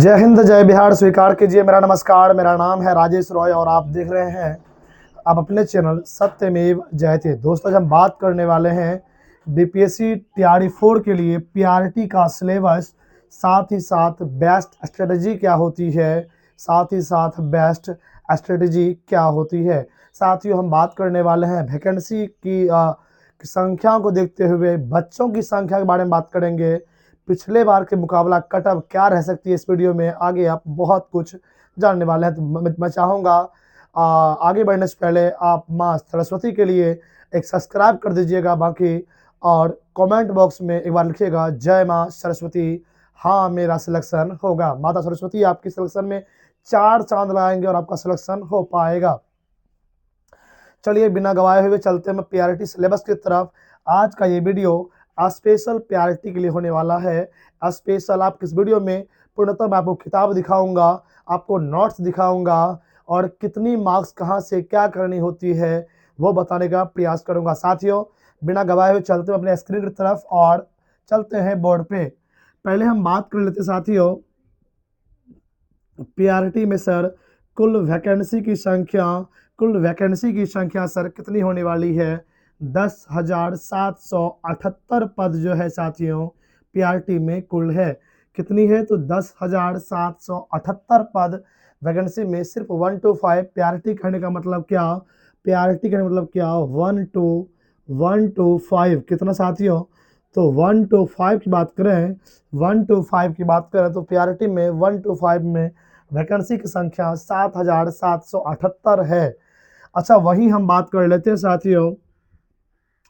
जय हिंद जय बिहार स्वीकार कीजिए मेरा नमस्कार। मेरा नाम है राजेश रॉय और आप देख रहे हैं आप अपने चैनल सत्यमेव जयते। दोस्तों, आज हम बात करने वाले हैं बीपीएससी टीआरई 4 के लिए पीआरटी का सिलेबस, साथ ही साथ बेस्ट स्ट्रेटजी क्या होती है, साथ ही साथ बेस्ट स्ट्रेटजी क्या होती है। साथ ही हम बात करने वाले हैं वैकेंसी की संख्या को देखते हुए बच्चों की संख्या के बारे में बात करेंगे। पिछले बार के मुकाबला कट ऑफ क्या रह सकती है, इस वीडियो में आगे आप बहुत कुछ जानने वाले हैं। तो मैं चाहूँगा आगे बढ़ने से पहले आप माँ सरस्वती के लिए एक सब्सक्राइब कर दीजिएगा बाकी, और कमेंट बॉक्स में एक बार लिखिएगा जय माँ सरस्वती, हाँ मेरा सिलेक्शन होगा। माता सरस्वती आपकी सिलेक्शन में 4 चांद लगाएंगे और आपका सिलेक्शन हो पाएगा। चलिए बिना गवाए हुए चलते हैं पीआरटी सिलेबस की तरफ। आज का ये वीडियो स्पेशल पीआरटी के लिए होने वाला है। स्पेशल आप किस वीडियो में पूर्णतः मैं आपको किताब दिखाऊंगा, आपको नोट्स दिखाऊंगा और कितनी मार्क्स कहाँ से क्या करनी होती है वो बताने का प्रयास करूंगा। साथियों, बिना गवाए हुए चलते हैं अपने स्क्रीन की तरफ और चलते हैं बोर्ड पे। पहले हम बात कर लेते साथियों, पीआरटी में सर कुल वैकेंसी की संख्या सर कितनी होने वाली है? 10,778 पद जो है साथियों पीआरटी में कुल है। कितनी है? तो 10,778 पद वैकेंसी में। सिर्फ 1 to 5 पीआरटी कहने का मतलब क्या? पीआरटी कहने का मतलब क्या? 1 to 5 कितना साथियों? तो 1 to 5 की बात करें, 1 to 5 की बात करें तो पीआरटी में 1 to 5 में वैकेंसी की संख्या 7,778 है। अच्छा, वही हम बात कर लेते हैं साथियों,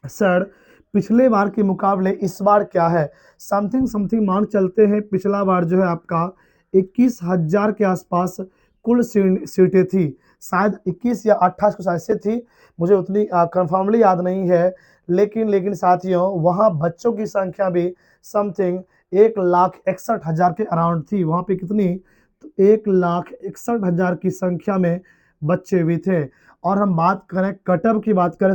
सर पिछले बार के मुकाबले इस बार क्या है? समथिंग मान चलते हैं। पिछला बार जो है आपका 21,000 के आसपास कुल सीटें थी, शायद 21 या 28 कुछ ऐसे थी, मुझे उतनी कंफर्मली याद नहीं है। लेकिन साथियों वहाँ बच्चों की संख्या भी समथिंग 1,61,000 के अराउंड थी। वहाँ पे कितनी? तो 1,61,000 की संख्या में बच्चे भी थे। और हम बात करें कट ऑफ की बात करें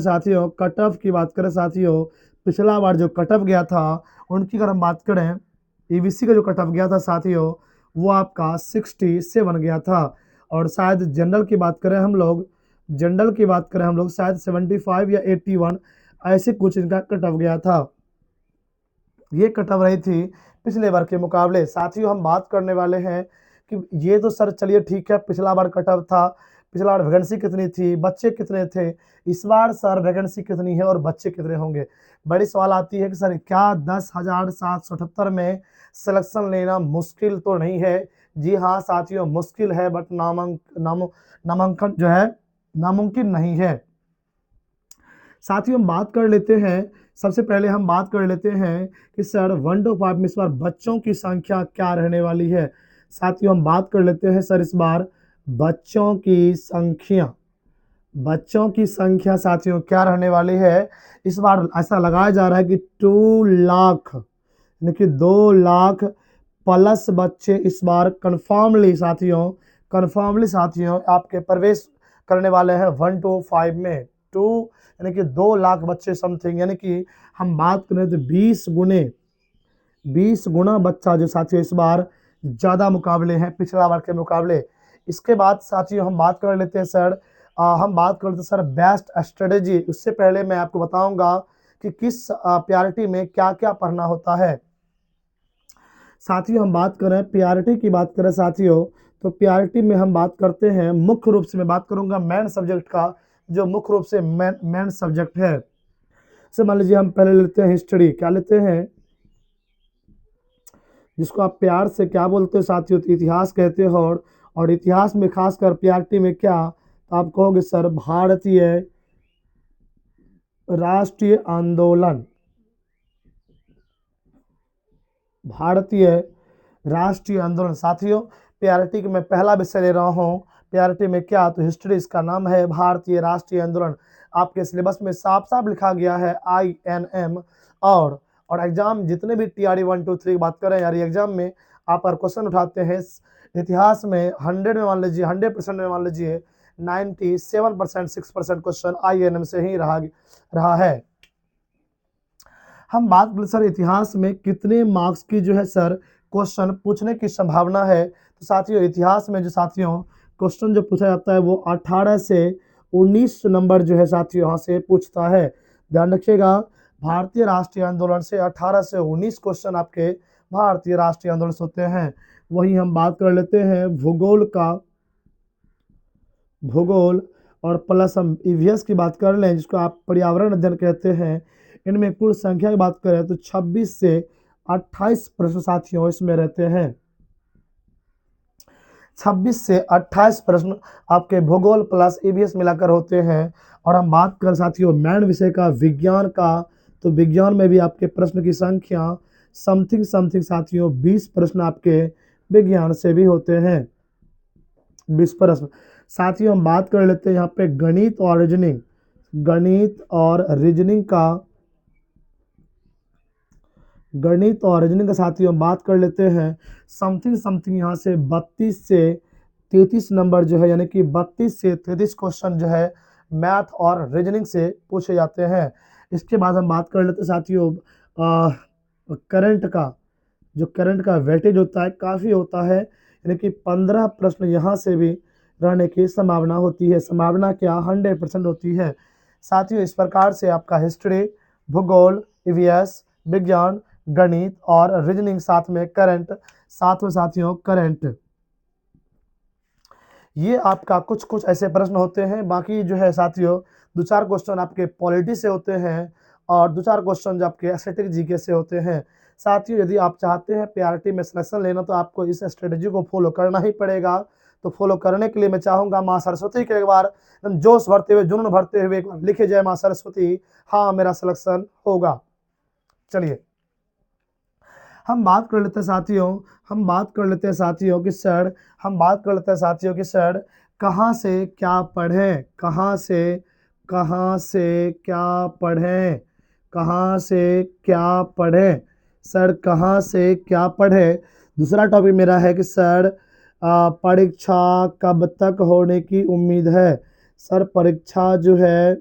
साथियों, पिछला बार जो कट ऑफ गया था उनकी अगर हम बात करें, ईबीसी का जो कट ऑफ गया था साथियों वो आपका 67 गया था। और शायद जनरल की बात करें हम लोग शायद 75 या 81 ऐसे कुछ इनका कट ऑफ गया था। ये कट ऑफ रही थी पिछले बार के मुकाबले। साथियों हम बात करने वाले हैं कि ये तो सर चलिए ठीक है, पिछला बार कट ऑफ था, पिछला बार वैकेंसी कितनी थी, बच्चे कितने थे, इस बार सर वैकेंसी कितनी है और बच्चे कितने होंगे? बड़ी सवाल आती है कि सर क्या 10,778 में सिलेक्शन लेना मुश्किल तो नहीं है? जी हाँ साथियों, मुश्किल है, बट नामांकन जो है नामुमकिन नहीं है। साथियों हम बात कर लेते हैं, सबसे पहले हम बात कर लेते हैं कि सर 1 to 5 में इस बार बच्चों की संख्या क्या रहने वाली है। साथियों हम बात कर लेते हैं सर इस बार बच्चों की संख्या साथियों क्या रहने वाली है। इस बार ऐसा लगाया जा रहा है कि 2 लाख यानी कि 2 लाख प्लस बच्चे इस बार कन्फर्मली साथियों आपके प्रवेश करने वाले हैं 1 to 5 में। 2 यानी कि 2 लाख बच्चे समथिंग, यानी कि हम बात करें तो 20 गुना बच्चा जो साथियों इस बार ज़्यादा मुकाबले हैं पिछला बार के मुकाबले। इसके बाद साथियों हम बात कर लेते हैं सर बेस्ट स्ट्रेटेजी। उससे पहले मैं आपको बताऊंगा कि किस पीआरटी में क्या क्या पढ़ना होता है। साथियों हम बात करें पीआरटी की बात करें साथियों, तो पीआरटी में हम बात करते हैं, मुख्य रूप से मैं बात करूंगा मेन सब्जेक्ट का, जो मुख्य रूप से मेन सब्जेक्ट है। से मान लीजिए हम पहले लेते हैं हिस्ट्री। क्या लेते हैं? जिसको आप प्यार से क्या बोलते हो साथियों? तो इतिहास कहते हो। और इतिहास में खासकर पीआरटी में क्या, तो आप कहोगे सर भारतीय राष्ट्रीय आंदोलन। साथियों पीआरटी के मैं पहला विषय ले रहा हूँ पीआरटी में क्या, तो हिस्ट्री, इसका नाम है भारतीय राष्ट्रीय आंदोलन। आपके सिलेबस में साफ साफ लिखा गया है INM। और एग्जाम जितने भी टीआरई 1 2 3 की बात करें यार, एग्जाम में आप अगर क्वेश्चन उठाते हैं इतिहास में 100 में मान लीजिए 100% में मान लीजिए 97% 6% क्वेश्चन INM से ही रहा है। हम बात करें सर इतिहास में कितने मार्क्स की जो है सर क्वेश्चन पूछने की संभावना है, तो साथियों इतिहास में जो साथियों क्वेश्चन जो पूछा जाता है वो 18 से 19 नंबर जो है साथियों यहाँ से पूछता है। ध्यान रखिएगा, भारतीय राष्ट्रीय आंदोलन से 18 से 19 क्वेश्चन आपके भारतीय राष्ट्रीय आंदोलन से होते हैं। वहीं हम बात कर लेते हैं भूगोल का, भूगोल और प्लस हम ईवीएस की बात कर लें जिसको आप पर्यावरण अध्ययन कहते हैं। इनमें कुल संख्या की बात करें तो 26 से 28 प्रश्न साथियों इसमें रहते हैं। 26 से 28 प्रश्न आपके भूगोल प्लस ईवीएस मिलाकर होते हैं। और हम बात कर साथियों मैन विषय का, विज्ञान का, तो विज्ञान में भी आपके प्रश्न की संख्या समथिंग समथिंग साथियों 20 प्रश्न आपके विज्ञान से भी होते हैं, 20 प्रश्न। साथियों हम बात कर लेते हैं यहाँ पे गणित और रीजनिंग, गणित और रीजनिंग का, गणित और रीजनिंग का साथियों हम बात कर लेते हैं समथिंग समथिंग यहाँ से 32 से 33 नंबर जो है, यानी कि 32 से 33 क्वेश्चन जो है मैथ और रीजनिंग से पूछे जाते हैं। इसके बाद हम बात कर लेते हैं साथियों करंट का, जो करंट का वेटेज होता है काफ़ी होता है, यानी कि 15 प्रश्न यहाँ से भी रहने की संभावना होती है। संभावना क्या, 100% होती है। साथियों इस प्रकार से आपका हिस्ट्री, भूगोल, ईवीएस, विज्ञान, गणित और रीजनिंग, साथ में करंट, साथ में साथियों करंट, ये आपका कुछ कुछ ऐसे प्रश्न होते हैं। बाकी जो है साथियों 2-4 क्वेश्चन आपके पॉलिटी से होते हैं और 2-4 क्वेश्चन जो आपके स्टैटिक जीके से होते हैं। साथियों यदि आप चाहते हैं पीआरटी में सिलेक्शन लेना तो आपको इस स्ट्रेटजी को फॉलो करना ही पड़ेगा। तो फॉलो करने के लिए मैं चाहूँगा माँ सरस्वती के एक बार एकदम जोश भरते हुए, जुनून भरते हुए एक बार लिखे जाए माँ सरस्वती, हाँ मेरा सिलेक्शन होगा। चलिए हम बात कर लेते हैं साथियों, हम बात कर लेते हैं साथियों कि सर, हम बात कर लेते हैं साथियों कि सर कहाँ से क्या पढ़ें, कहाँ से क्या पढ़ें, कहाँ से क्या पढ़ें, सर कहाँ से क्या पढ़ें। दूसरा टॉपिक मेरा है कि सर परीक्षा कब तक होने की उम्मीद है। सर परीक्षा जो है,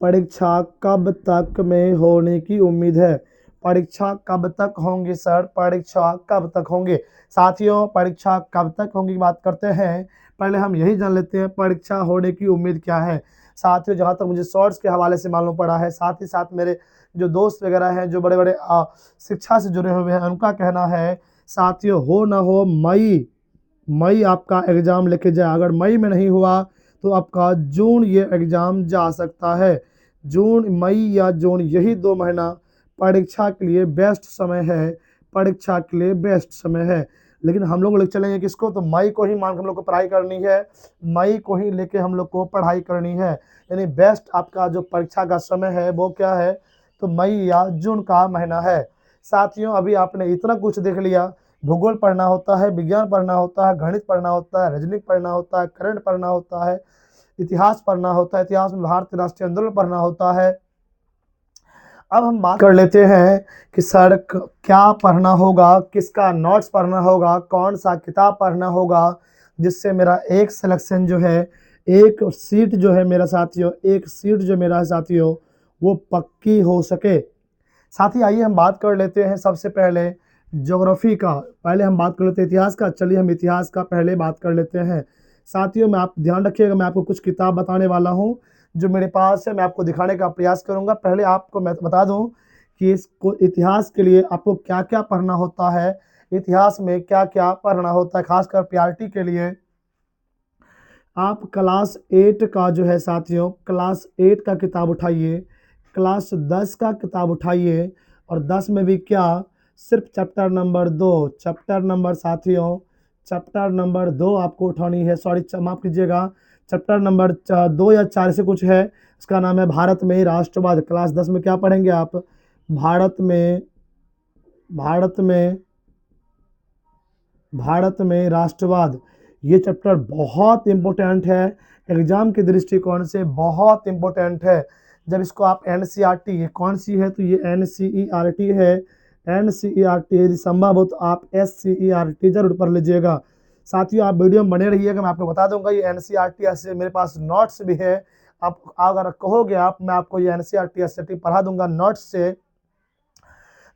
परीक्षा कब तक में होने की उम्मीद है। परीक्षा कब तक होंगी सर, परीक्षा कब तक होंगे। साथियों परीक्षा कब तक होंगी की बात करते हैं, पहले हम यही जान लेते हैं परीक्षा होने की उम्मीद क्या है। साथियों जहाँ तक मुझे शॉर्ट्स के हवाले से मालूम पड़ा है, साथ ही साथ मेरे जो दोस्त वगैरह हैं जो बड़े बड़े शिक्षा से जुड़े हुए हैं, उनका कहना है साथियों हो ना हो मई आपका एग्ज़ाम लेके जाए। अगर मई में नहीं हुआ तो आपका जून ये एग्ज़ाम जा सकता है। जून, मई या जून, यही 2 महीना परीक्षा के लिए बेस्ट समय है, परीक्षा के लिए बेस्ट समय है। लेकिन हम लोग लेके चलेंगे किसको, तो मई को ही मान के हम लोग को पढ़ाई करनी है, मई को ही लेके हम लोग को पढ़ाई करनी है। यानी बेस्ट आपका जो परीक्षा का समय है वो क्या है, तो मई या जून का महीना है। साथियों अभी आपने इतना कुछ देख लिया, भूगोल पढ़ना होता है, विज्ञान पढ़ना होता है, गणित पढ़ना होता है, रीजनिंग पढ़ना होता है, करंट पढ़ना होता है, इतिहास पढ़ना होता है, इतिहास में भारतीय राष्ट्रीय आंदोलन पढ़ना होता है। अब हम बात कर लेते हैं कि सर क्या पढ़ना होगा, किसका नोट्स पढ़ना होगा, कौन सा किताब पढ़ना होगा जिससे मेरा एक सिलेक्शन जो है, एक सीट जो है मेरा साथियों, एक सीट जो मेरा है साथियों वो पक्की हो सके। साथी आइए हम बात कर लेते हैं सबसे पहले ज्योग्राफी का, पहले हम बात कर लेते हैं इतिहास का। चलिए हम इतिहास का पहले बात कर लेते हैं। साथियों मैं आप ध्यान रखिएगा, मैं आपको कुछ किताब बताने वाला हूँ जो मेरे पास है, मैं आपको दिखाने का प्रयास करूंगा। पहले आपको मैं बता दूं कि इसको इतिहास के लिए आपको क्या क्या पढ़ना होता है, इतिहास में क्या क्या पढ़ना होता है, खासकर पीआरटी के लिए। आप क्लास 8 का जो है साथियों, क्लास 8 का किताब उठाइए, क्लास 10 का किताब उठाइए, और 10 में भी क्या, सिर्फ चैप्टर नंबर 2, चैप्टर नंबर साथियों, चैप्टर नंबर 2 आपको उठानी है। सॉरी माफ कीजिएगा, चैप्टर नंबर 2 या 4 से कुछ है, इसका नाम है भारत में राष्ट्रवाद। क्लास 10 में क्या पढ़ेंगे आप, भारत में, भारत में, भारत में राष्ट्रवाद। ये चैप्टर बहुत इम्पोर्टेंट है, एग्जाम के दृष्टिकोण से बहुत इम्पोर्टेंट है। जब इसको आप एनसीईआरटी, ये कौन सी है, तो ये एनसीईआरटी है, एनसीईआरटी यदि संभव हो तो आप एससीईआरटी जरूर पढ़ लीजिएगा। साथियों आप वीडियो में बने रहिएगा, मैं आपको बता दूंगा ये एनसीईआरटी ऐसे मेरे पास नोट्स भी है। आप अगर कहोगे आप, मैं आपको ये एनसीईआरटी ऐसे पढ़ा दूंगा नोट्स से,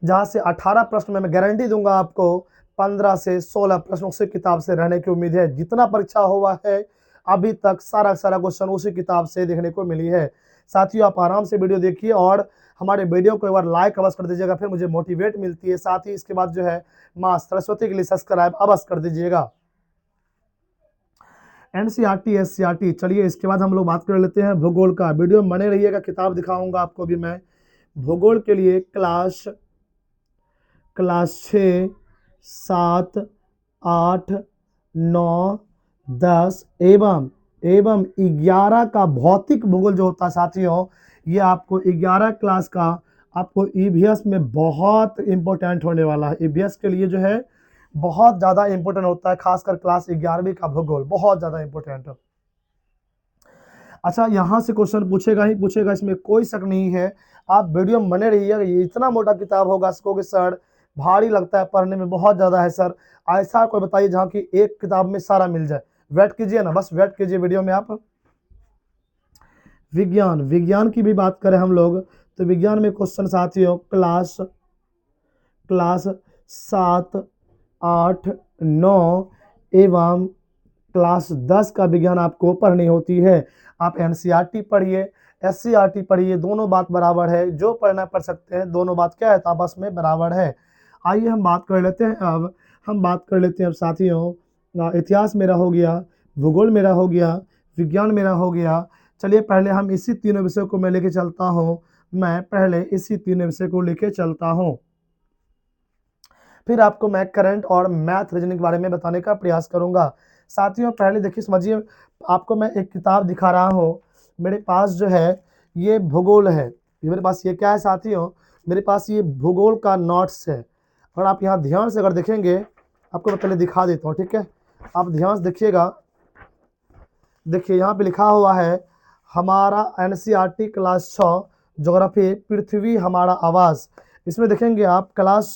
जहाँ से 18 प्रश्न में मैं गारंटी दूंगा आपको 15 से 16 प्रश्न उसी किताब से रहने की उम्मीद है। जितना परीक्षा हुआ है अभी तक सारा सारा क्वेश्चन उसी किताब से देखने को मिली है। साथियों आप आराम से वीडियो देखिए और हमारे वीडियो को एक बार लाइक अवश्य कर दीजिएगा, फिर मुझे मोटिवेट मिलती है। साथ ही इसके बाद जो है माँ सरस्वती के लिए सब्सक्राइब अवश्य कर दीजिएगा। एनसीईआरटी एससीईआरटी, चलिए इसके बाद हम लोग बात कर लेते हैं भूगोल का। वीडियो में बने रहिएगा, किताब दिखाऊंगा आपको भी मैं। भूगोल के लिए क्लास 6, 7, 8, 9, 10 एवं 11 का भौतिक भूगोल जो होता है साथियों, ये आपको 11 क्लास का आपको ईवीएस में बहुत इंपॉर्टेंट होने वाला है। ईवीएस के लिए जो है बहुत ज़्यादा इंपॉर्टेंट होता है, खासकर क्लास 11वीं का भूगोल बहुत ज़्यादा इंपॉर्टेंट है। अच्छा, यहाँ से क्वेश्चन पूछेगा ही पूछेगा, इसमें कोई शक नहीं है। आप वीडियो में बने रहिएगा। ये इतना मोटा किताब होगा, इसको कि सर भारी लगता है, पढ़ने में बहुत ज़्यादा है सर। ऐसा कोई बताइए जहाँ की एक किताब में सारा मिल जाए। वेट कीजिए ना, बस वेट कीजिए वीडियो में आप। विज्ञान की भी बात करें हम लोग तो विज्ञान में क्वेश्चन साथियों क्लास 7, 8, 9 एवं क्लास 10 का विज्ञान आपको पढ़नी होती है। आप एनसीईआरटी पढ़िए, एससीईआरटी पढ़िए, दोनों बात बराबर है। जो पढ़ना पढ़ सकते हैं, दोनों बात क्या है तो आपस में बराबर है। आइए हम बात कर लेते हैं। अब साथियों इतिहास मेरा हो गया, भूगोल मेरा हो गया, विज्ञान मेरा हो गया। चलिए पहले हम इसी तीनों विषय को मैं लेके चलता हूँ। फिर आपको मैं करंट और मैथ रीजनिंग के बारे में बताने का प्रयास करूंगा। साथियों पहले देखिए समझिए, आपको मैं एक किताब दिखा रहा हूँ। मेरे पास जो है ये भूगोल है। मेरे पास ये क्या है साथियों, मेरे पास ये भूगोल का नोट्स है। और आप यहाँ ध्यान से अगर देखेंगे, आपको मैं पहले दिखा देता हूँ, ठीक है। आप ध्यान से देखिएगा, देखिए यहाँ पे लिखा हुआ है हमारा एनसीईआरटी क्लास 6 ज्योग्राफी पृथ्वी हमारा आवास। इसमें देखेंगे आप क्लास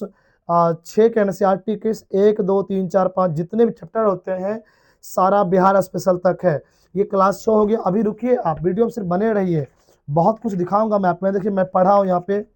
6 के एनसीईआरटी के 1, 2, 3, 4, 5 जितने भी चैप्टर होते हैं सारा बिहार स्पेशल तक है। ये क्लास 6 हो गया। अभी रुकिए, आप वीडियो में सिर्फ बने रहिए, बहुत कुछ दिखाऊंगा मैं आपको। देखिए मैं पढ़ा हूँ यहाँ पे,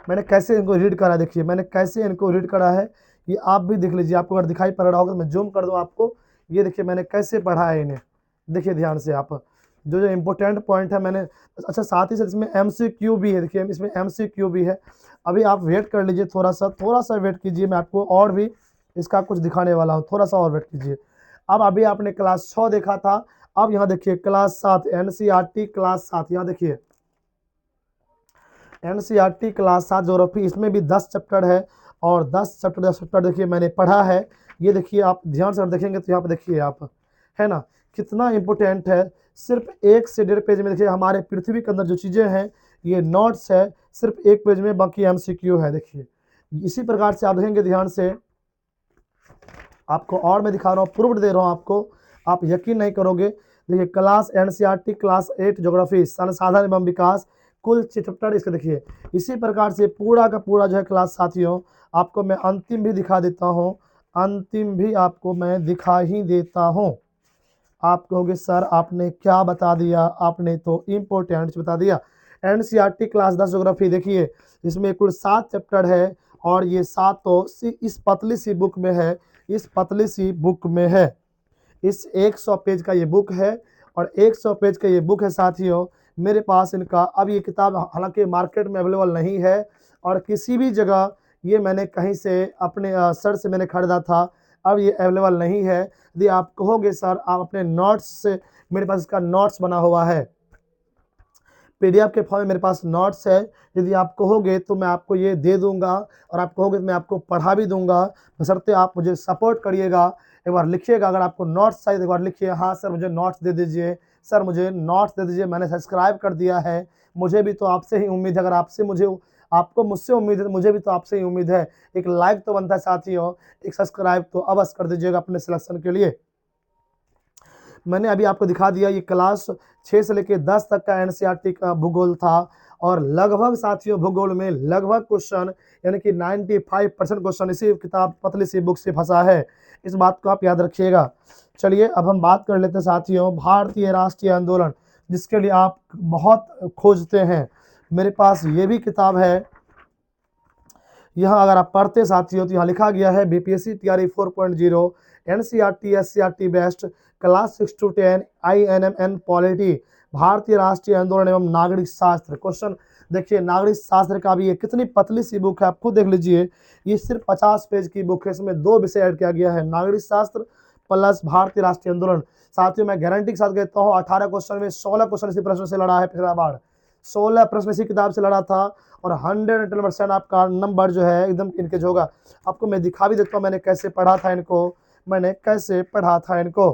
मैंने कैसे इनको रीड करा, देखिए मैंने कैसे इनको रीड करा है, ये आप भी देख लीजिए। आपको अगर दिखाई पड़ रहा होगा तो मैं जूम कर दूँ आपको। ये देखिए मैंने कैसे पढ़ा है इन्हें, देखिए ध्यान से आप, जो जो इम्पोर्टेंट पॉइंट है मैंने। अच्छा साथ ही साथ इसमें एमसीक्यू भी है, देखिए इसमें एमसीक्यू भी है। अभी आप वेट कर लीजिए, थोड़ा सा वेट कीजिए, मैं आपको और भी इसका कुछ दिखाने वाला हूँ, थोड़ा सा और वेट कीजिए। अब अभी आपने क्लास 6 देखा था, अब यहाँ देखिए क्लास 7 एनसीईआरटी क्लास 7, यहाँ देखिए एनसीईआरटी क्लास 7 ज्योग्राफी, इसमें भी 10 चैप्टर है और 10 चैप्टर देखिए मैंने पढ़ा है। ये देखिए आप ध्यान से देखेंगे तो यहाँ पे देखिए आप, है ना, कितना इंपॉर्टेंट है। सिर्फ 1 से 1.5 पेज में देखिए हमारे पृथ्वी के अंदर जो चीज़ें हैं ये नोट्स है, सिर्फ 1 पेज में, बाकी एमसीक्यू है। देखिए इसी प्रकार से आप देखेंगे ध्यान से, आपको और मैं दिखा रहा हूँ, प्रूफ दे रहा हूँ आपको, आप यकीन नहीं करोगे। देखिए क्लास एनसीईआरटी क्लास 8 ज्योग्राफी संसाधन एवं विकास, कुल 6 चैप्टर इसके देखिए। इसी प्रकार से पूरा का पूरा जो है क्लास साथियों, आपको मैं अंतिम भी दिखा देता हूँ, अंतिम भी आपको मैं दिखा ही देता हूँ। आप कहोगे सर आपने क्या बता दिया, आपने तो इम्पोर्टेंट बता दिया। एनसीईआरटी क्लास 10 ज्योग्राफी देखिए, इसमें कुल 7 चैप्टर है और ये 7 तो इस पतली सी बुक में है, इस पतली सी बुक में है। इस 100 पेज का ये बुक है और 100 पेज का ये बुक है साथियों। मेरे पास इनका अब ये किताब हालांकि मार्केट में अवेलेबल नहीं है और किसी भी जगह ये मैंने कहीं से अपने सर से मैंने खरीदा था, अब ये अवेलेबल नहीं है। यदि आप कहोगे सर आप अपने नोट्स से, मेरे पास इसका नोट्स बना हुआ है, पीडीएफ के फॉर्म में मेरे पास नोट्स है। यदि आप कहोगे तो मैं आपको ये दे दूंगा और आप कहोगे तो मैं आपको पढ़ा भी दूंगा, बशर्ते आप मुझे सपोर्ट करिएगा। एक बार लिखिएगा, अगर आपको नोट्स चाहिए एक बार लिखिए, हाँ सर मुझे नोट्स दे दीजिए, सर मुझे नोट्स दे दीजिए, मैंने सब्सक्राइब कर दिया है। मुझे भी तो आपसे ही उम्मीद है, अगर आपसे मुझे आपको मुझसे उम्मीद है तो मुझे भी तो आपसे ही उम्मीद है। एक लाइक तो बनता है साथियों, एक सब्सक्राइब तो अवश्य कर दीजिएगा अपने सिलेक्शन के लिए। मैंने अभी आपको दिखा दिया, ये क्लास 6 से लेकर 10 तक का एनसीईआरटी का भूगोल था और लगभग साथियों भूगोल में लगभग क्वेश्चन यानी कि 95% क्वेश्चन इसी किताब पतली सी बुक से फंसा है। इस बात को आप याद रखिएगा। चलिए अब हम बात कर लेते हैं साथियों भारतीय राष्ट्रीय आंदोलन, जिसके लिए आप बहुत खोजते हैं। मेरे पास ये भी किताब है, यहाँ अगर आप पढ़ते साथियों तो यहाँ लिखा गया है बीपीएससी तैयारी 4.0 NCERT SCERT best class 6 to 10 INMN polity भारतीय राष्ट्रीय आंदोलन एवं नागरिक शास्त्र। क्वेश्चन देखिए, नागरिक शास्त्र का भी ये कितनी पतली सी बुक है, आप खुद देख लीजिए। ये सिर्फ 50 पेज की बुक है, इसमें 2 विषय ऐड किया गया है, नागरिक शास्त्र प्लस भारतीय राष्ट्रीय आंदोलन। साथियों मैं गारंटी के साथ कहता हूँ 18 क्वेश्चन में 16 क्वेश्चन इसी प्रश्न से लड़ा है पिछला बार, 16 प्रश्न इसी किताब से लड़ा था और 110% आपका नंबर जो है एकदम इनके जो होगा। आपको मैं दिखा भी देता हूँ मैंने कैसे पढ़ा था इनको, मैंने कैसे पढ़ा था इनको।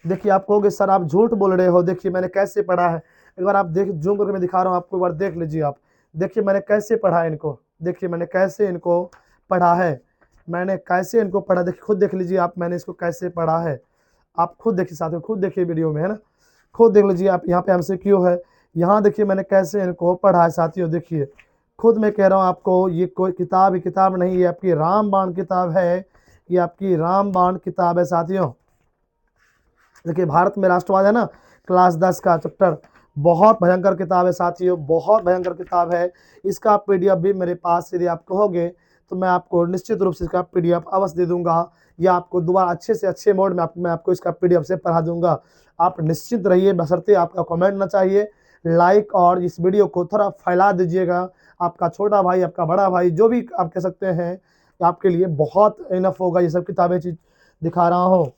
देखिए आप कहोगे सर आप झूठ बोल रहे हो, देखिए मैंने कैसे पढ़ा है। एक बार आप देख, जूम करके मैं दिखा रहा हूँ आपको, एक बार देख लीजिए आप। देखिए मैंने कैसे पढ़ा है इनको, देखिए मैंने कैसे इनको पढ़ा है, मैंने कैसे इनको पढ़ा, देखिए खुद देख लीजिए आप, मैंने इसको कैसे पढ़ा है। आप खुद देखिए साथियों, खुद देखिए वीडियो में, है ना, खुद देख लीजिए आप। यहाँ पे हमसे क्यों है, यहाँ देखिए मैंने कैसे इनको पढ़ा है साथियों। देखिए खुद मैं कह रहा हूँ आपको, ये कोई किताब ही किताब नहीं, ये आपकी रामबाण किताब है, ये आपकी रामबाण किताब है साथियों। देखिए भारत में राष्ट्रवाद है ना, क्लास 10 का चैप्टर, बहुत भयंकर किताब है साथियों, बहुत भयंकर किताब है। इसका पीडीएफ भी मेरे पास यदि आप कहोगे तो मैं आपको निश्चित रूप से इसका पीडीएफ अवश्य दे दूंगा, या आपको दोबारा अच्छे से अच्छे मोड में मैं आपको इसका पीडीएफ से पढ़ा दूंगा। आप निश्चिंत रहिए, बशर्ते आपका कमेंट ना चाहिए, लाइक और इस वीडियो को थोड़ा फैला दीजिएगा। आपका छोटा भाई, आपका बड़ा भाई, जो भी आप कह सकते हैं, आपके लिए बहुत इनफ होगा ये सब किताबें दिखा रहा हूँ।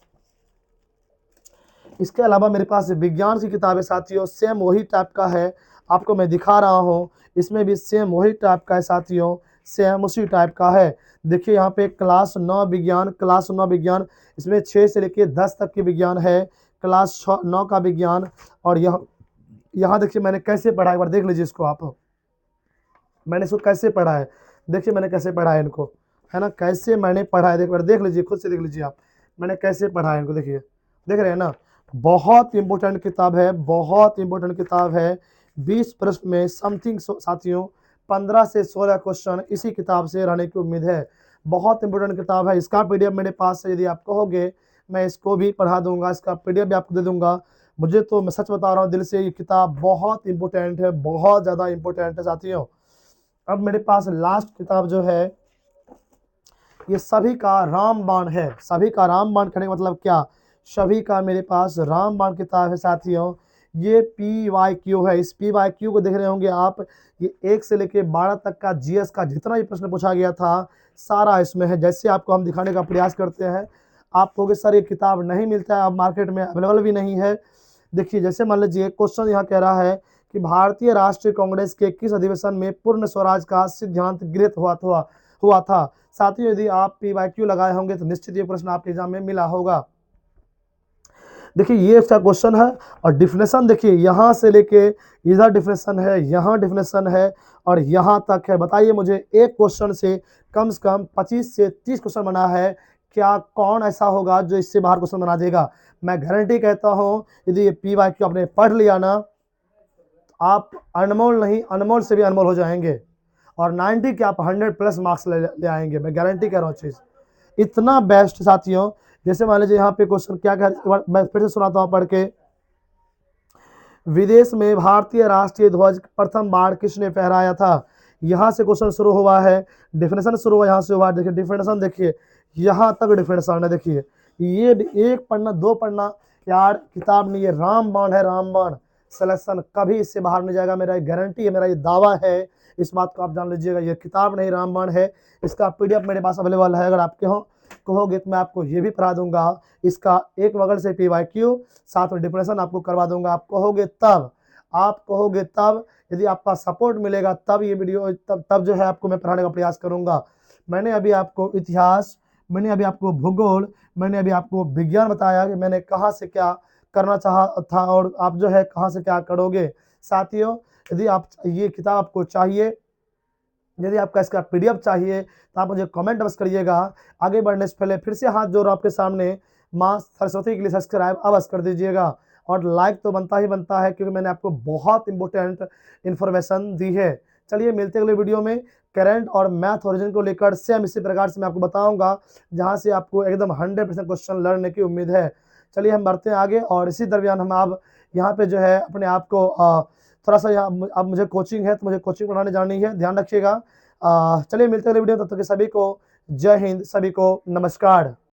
इसके अलावा मेरे पास विज्ञान की किताबें साथियों, सेम वही टाइप का है, आपको मैं दिखा रहा हूँ, इसमें भी सेम वही टाइप का है साथियों, सेम उसी टाइप का है। देखिए यहाँ पे क्लास 9 विज्ञान, क्लास 9 विज्ञान, इसमें 6 से लेकर 10 तक की विज्ञान है, क्लास 9 का विज्ञान। और यहाँ देखिए मैंने कैसे पढ़ा है, एक बार देख लीजिए इसको आप, मैंने इसको कैसे पढ़ा है, देखिए मैंने कैसे पढ़ा है इनको, है ना, कैसे मैंने पढ़ा है, एक बार देख लीजिए, खुद से देख लीजिए आप, मैंने कैसे पढ़ा है इनको। देखिए देख रहे हैं ना, बहुत इंपॉर्टेंट किताब है, बहुत इंपॉर्टेंट किताब है। 20 प्रश्न में समथिंग साथियों 15 से 16 क्वेश्चन इसी किताब से रहने की उम्मीद है। बहुत इंपॉर्टेंट किताब है, इसका पीडीएफ मेरे पास है, यदि आप कहोगे मैं इसको भी पढ़ा दूंगा, इसका पीडीएफ भी आपको दे दूंगा। मुझे तो मैं सच बता रहा हूँ दिल से, ये किताब बहुत इंपॉर्टेंट है, बहुत ज़्यादा इंपॉर्टेंट है साथियों। अब मेरे पास लास्ट किताब जो है, ये सभी का रामबाण है। सभी का रामबाण कहने का मतलब क्या, सभी का मेरे पास रामबाण किताब है साथियों। ये PYQ है, इस PYQ को देख रहे होंगे आप, ये 1 से लेके 12 तक का जीएस का जितना भी प्रश्न पूछा गया था सारा इसमें है। जैसे आपको हम दिखाने का प्रयास करते हैं, आप कहोगे सर ये किताब नहीं मिलता है, अब मार्केट में अवेलेबल भी नहीं है। देखिए जैसे मान लीजिए क्वेश्चन यहाँ कह रहा है कि भारतीय राष्ट्रीय कांग्रेस के किस अधिवेशन में पूर्ण स्वराज का सिद्धांत गृहीत हुआ था। साथियों यदि आप PYQ लगाए होंगे तो निश्चित ये प्रश्न आपके एग्जाम में मिला होगा। देखिए ये इसका क्वेश्चन है, और डिफिनेशन देखिए यहाँ से लेके इधर डिफिनेशन है, यहाँ डिफिनेशन है, और यहाँ तक है। बताइए मुझे, एक क्वेश्चन से कम 25 से 30 क्वेश्चन बना है, क्या कौन ऐसा होगा जो इससे बाहर क्वेश्चन बना देगा। मैं गारंटी कहता हूँ यदि ये PYQ आपने पढ़ लिया ना, आप अनमोल नहीं, अनमोल से भी अनमोल हो जाएंगे, और 90 के आप 100+ मार्क्स ले आएंगे, मैं गारंटी कह रहा हूँ चीज़, इतना बेस्ट साथियों। जैसे मान लीजिए यहाँ पे क्वेश्चन क्या कह, मैं फिर से सुनाता हूँ पढ़ के। विदेश में भारतीय राष्ट्रीय ध्वज प्रथम बार किसने फहराया था। यहाँ से क्वेश्चन शुरू हुआ है, डिफिनेशन शुरू हुआ यहाँ से हुआ। देखिए डिफिनेशन देखिए, यहाँ तक डिफिनेशन है। देखिए ये 1 पन्ना 2 पन्ना यार किताब नहीं, ये रामबाण है, रामबाण। सिलेक्शन कभी इससे बाहर नहीं जाएगा, मेरा गारंटी है, मेरा ये दावा है, इस बात को आप जान लीजिएगा। ये किताब नहीं, रामबाण है। इसका पीडीएफ मेरे पास अवेलेबल है, अगर आप कहोगे तो मैं आपको ये भी पढ़ा दूंगा। इसका एक बगल से PYQ, साथ में डिप्रेशन आपको करवा दूंगा। आप कहोगे तब, यदि आपका सपोर्ट मिलेगा तब ये वीडियो, तब जो है आपको मैं पढ़ाने का प्रयास करूंगा। मैंने अभी आपको इतिहास, मैंने अभी आपको भूगोल, मैंने अभी आपको विज्ञान बताया कि मैंने कहाँ से क्या करना चाहा था, और आप जो है कहाँ से क्या करोगे। साथियों यदि आप ये किताब आपको चाहिए, यदि आपका इसका पीडीएफ चाहिए तो आप मुझे कमेंट अवश्य करिएगा। आगे बढ़ने से पहले फिर से हाथ जोड़ आपके सामने, माँ सरस्वती के लिए सब्सक्राइब अवश्य कर दीजिएगा, और लाइक तो बनता ही बनता है, क्योंकि मैंने आपको बहुत इंपॉर्टेंट इन्फॉर्मेशन दी है। चलिए मिलते अगले वीडियो में। करंट और मैथ ओरिजिन को लेकर सेम इसी प्रकार से मैं आपको बताऊंगा, जहां से आपको एकदम 100% क्वेश्चन लर्न की उम्मीद है। चलिए हम बढ़ते हैं आगे, और इसी दरमियान हम आप यहाँ पे जो है अपने आप को थोड़ा सा, यहाँ अब मुझे कोचिंग है तो मुझे कोचिंग पढ़ाने जानी है, ध्यान रखिएगा। चलिए मिलते हैं अगले वीडियो में, तब तक के सभी को जय हिंद, सभी को नमस्कार।